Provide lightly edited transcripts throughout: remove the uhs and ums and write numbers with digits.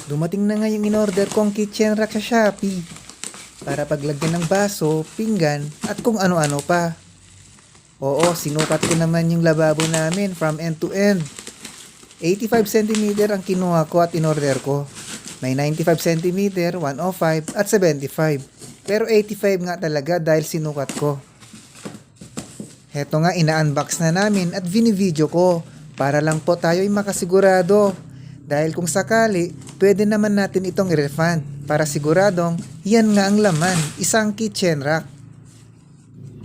Dumating na nga yung in-order kong kitchen rack sa Shopee para paglagyan ng baso, pinggan at kung ano-ano pa. Oo, sinukat ko naman yung lababo namin from end to end. 85 cm ang kinuha ko at in-order ko. May 95 cm, 105 at 75. Pero 85 nga talaga dahil sinukat ko. Heto nga ina-unbox na namin at vini-video ko para lang po tayo'y makasigurado. Dahil kung sakali, pwede naman natin itong i-refund para siguradong yan nga ang laman, isang kitchen rack.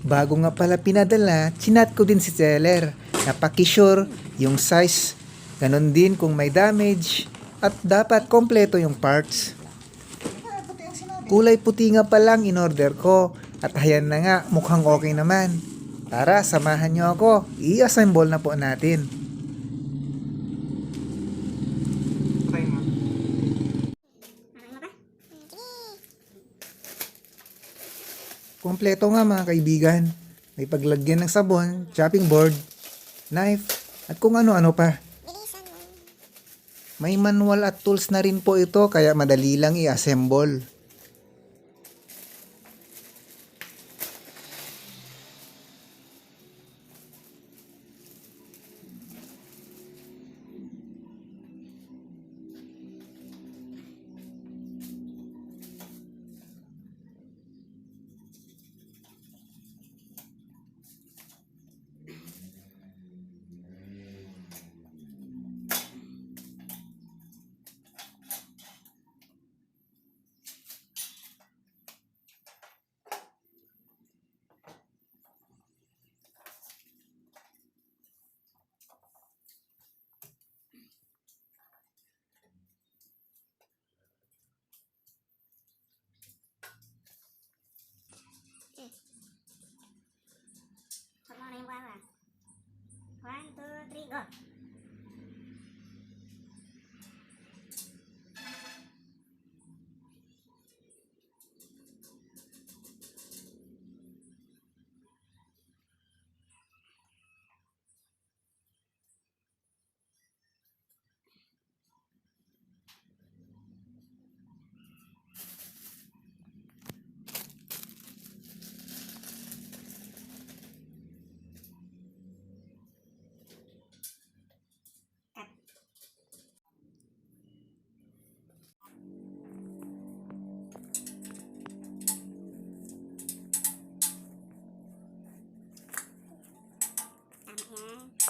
Bago nga pala pinadala, chinat ko din si seller na pakisure yung size. Ganon din kung may damage at dapat kompleto yung parts. Kulay puti nga palang in-order ko at ayan na nga mukhang okay naman. Tara, samahan nyo ako, i-assemble na po natin. Kompleto nga mga kaibigan. May paglagyan ng sabon, chopping board, knife, at kung ano-ano pa. May manual at tools na rin po ito kaya madali lang i-assemble. Sama na yung wala. 1, 2, 3, go! Tama yan.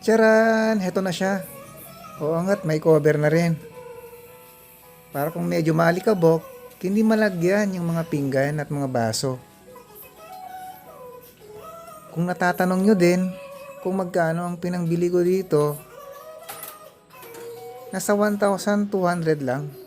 Tcharan! Heto na siya. Oo nga't may cover na rin. Para kung medyo maalikabok, hindi malagyan yung mga pinggan at mga baso. Kung natatanong nyo din kung magkano ang pinangbili ko dito, Nasa 1,200 lang.